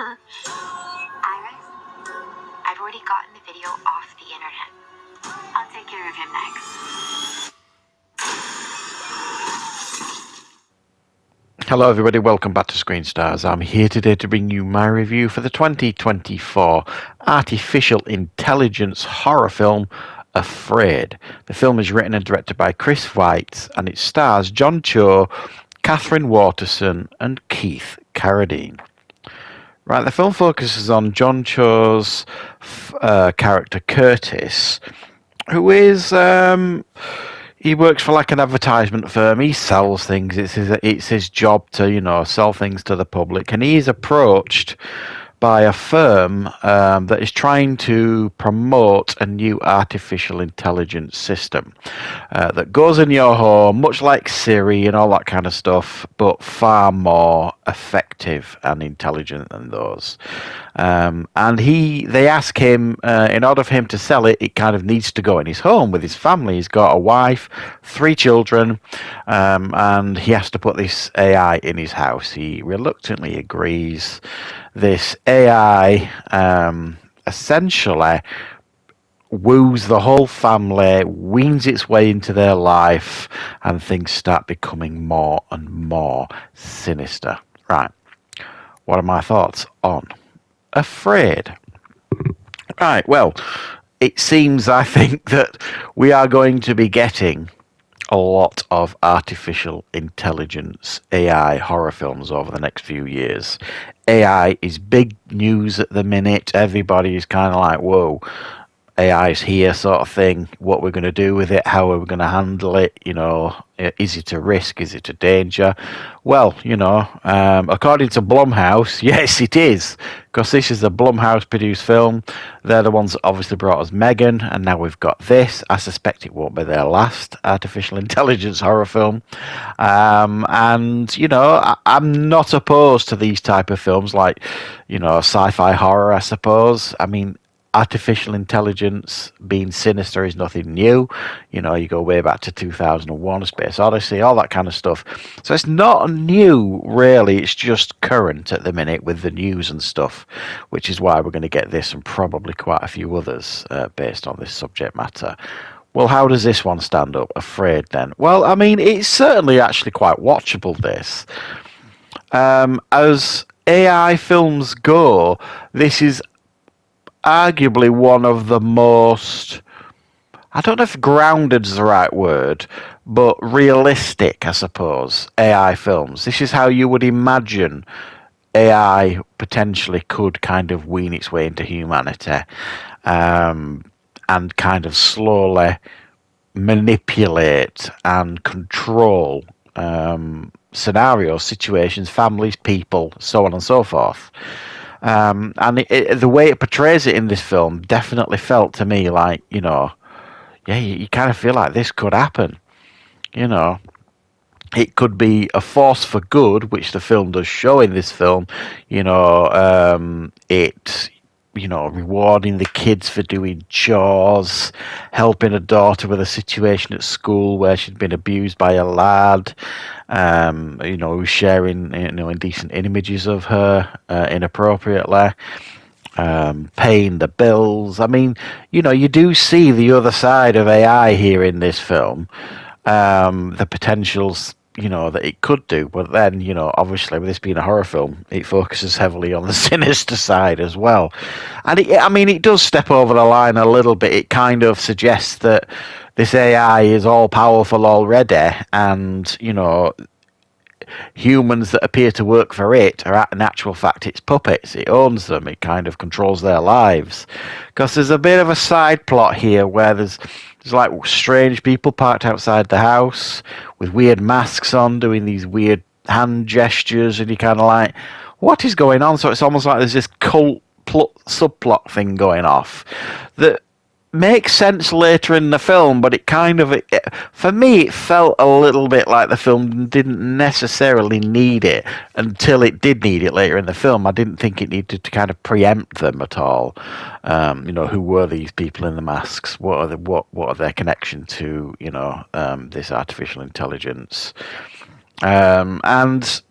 Iris, I've already gotten the video off the internet. I'll take care of him next. Hello everybody, welcome back to Screenstars. I'm here today to bring you my review for the 2024 artificial intelligence horror film, Afraid. The film is written and directed by Chris Weitz and it stars John Cho, Catherine Waterston and Keith Carradine. Right, the film focuses on John Cho's character Curtis, who is... he works for like an advertisement firm. He sells things. It's his job to, sell things to the public. And he's approached by a firm that is trying to promote a new artificial intelligence system that goes in your home, much like Siri and all that kind of stuff, but far more effective and intelligent than those. And they ask him, in order for him to sell it, it kind of needs to go in his home with his family. He's got a wife, 3 children, and he has to put this AI in his house. He reluctantly agrees. This AI essentially woos the whole family, weans its way into their life, and things start becoming more and more sinister. Right. What are my thoughts on Afraid? Right, well, it seems, I think, that we are going to be getting a lot of artificial intelligence AI horror films over the next few years. AI is big news at the minute. Everybody is kind of like, whoa, AI is here sort of thing. What we're going to do with it, how are we going to handle it, is it a risk, is it a danger? Well, according to Blumhouse, yes it is, because this is a Blumhouse produced film. They're the ones that obviously brought us Megan, and now we've got this. I suspect it won't be their last artificial intelligence horror film. I'm not opposed to these type of films, like, sci-fi horror, I suppose. I mean, artificial intelligence being sinister is nothing new. You go way back to 2001, A Space Odyssey, all that kind of stuff. So it's not new, really. It's just current at the minute with the news and stuff, which is why we're going to get this and probably quite a few others based on this subject matter. Well, how does this one stand up? Afraid, then? Well, I mean, it's certainly actually quite watchable, this. As AI films go, this is arguably one of the most, I don't know if grounded is the right word, but realistic, I suppose, AI films. This is how you would imagine AI potentially could kind of wean its way into humanity, and kind of slowly manipulate and control scenarios, situations, families, people, so on and so forth. And the way it portrays it in this film definitely felt to me like, you kind of feel like this could happen. It could be a force for good, which the film does show in this film. Rewarding the kids for doing chores, helping a daughter with a situation at school where she'd been abused by a lad, who's sharing, indecent images of her inappropriately, paying the bills. I mean, you do see the other side of AI here in this film, the potentials, that it could do. But then, obviously with this being a horror film, it focuses heavily on the sinister side as well. And it does step over the line a little bit. It kind of suggests that this AI is all powerful already, and, humans that appear to work for it are in actual fact its puppets. It owns them. It kind of controls their lives. Because there's a bit of a side plot here where there's like strange people parked outside the house with weird masks on, doing these weird hand gestures, and you're kind of like, what is going on? So it's almost like there's this cult subplot thing going off that makes sense later in the film, but for me, it felt a little bit like the film didn't necessarily need it until it did need it later in the film. I didn't think it needed to kind of preempt them at all. Who were these people in the masks? What are their connection to, this artificial intelligence? And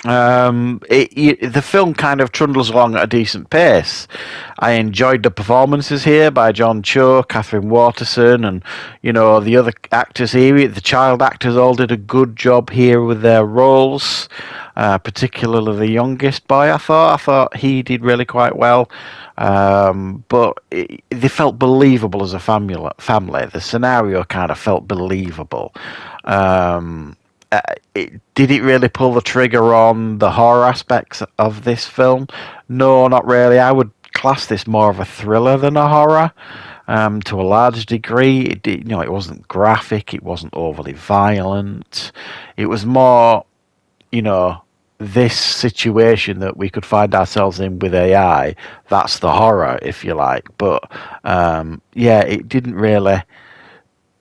The film kind of trundles along at a decent pace. I enjoyed the performances here by John Cho, Catherine Waterston, and the other actors here. The child actors all did a good job here with their roles. Particularly the youngest boy, I thought he did really quite well. But they felt believable as a family. The scenario kind of felt believable. Did it really pull the trigger on the horror aspects of this film? No, not really. I would class this more of a thriller than a horror. To a large degree, it wasn't graphic. It wasn't overly violent. It was more, this situation that we could find ourselves in with AI. That's the horror, if you like. But it didn't really.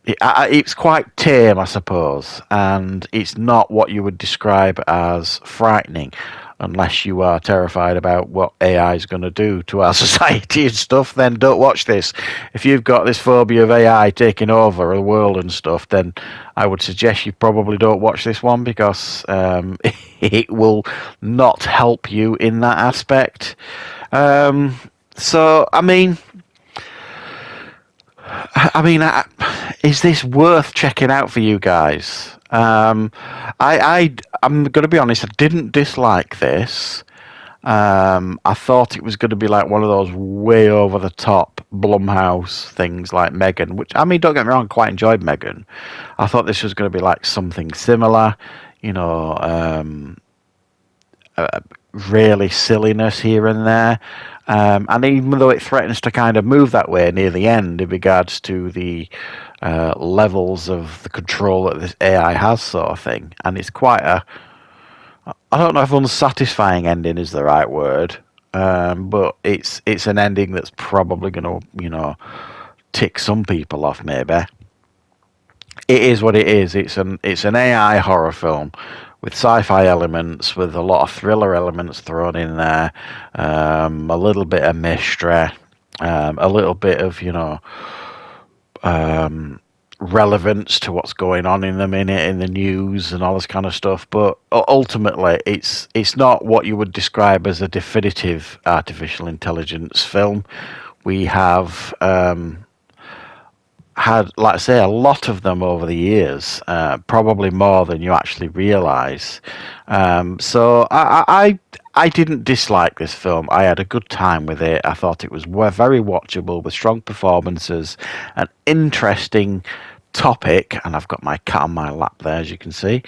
It's quite tame, I suppose, and it's not what you would describe as frightening, unless you are terrified about what AI is going to do to our society and stuff. Then don't watch this. If you've got this phobia of AI taking over the world and stuff, then I would suggest you probably don't watch this one, because it will not help you in that aspect. Is this worth checking out for you guys? I'm going to be honest. I didn't dislike this. I thought it was going to be like one of those way over the top Blumhouse things like Megan, which, don't get me wrong, I quite enjoyed Megan. I thought this was going to be like something similar, really silliness here and there. And even though it threatens to kind of move that way near the end in regards to the levels of the control that this AI has, sort of thing, and it's quite I don't know if unsatisfying ending is the right word, but it's an ending that's probably going to, tick some people off, maybe. It is what it is. It's an AI horror film with sci-fi elements, with a lot of thriller elements thrown in there, a little bit of mystery, a little bit of relevance to what's going on in the minute in the news and all this kind of stuff. But ultimately, it's not what you would describe as a definitive artificial intelligence film. We have had, like I say, a lot of them over the years, probably more than you actually realise. So I didn't dislike this film. I had a good time with it. I thought it was very watchable, with strong performances, an interesting topic, and I've got my cat on my lap there, as you can see.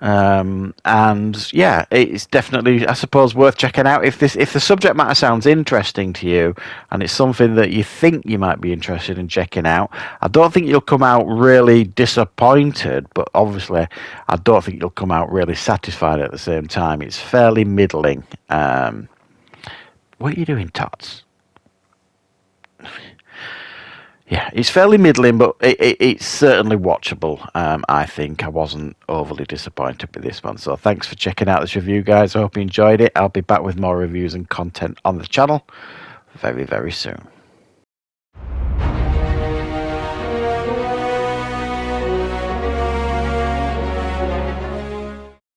And yeah, it's definitely, I suppose, worth checking out if the subject matter sounds interesting to you, and it's something that you think you might be interested in checking out. I don't think you'll come out really disappointed, but obviously I don't think you'll come out really satisfied at the same time. It's fairly middling. What are you doing, Tots? Yeah, it's fairly middling, but it's certainly watchable. I think I wasn't overly disappointed with this one. So thanks for checking out this review, guys. I hope you enjoyed it. I'll be back with more reviews and content on the channel very, very soon.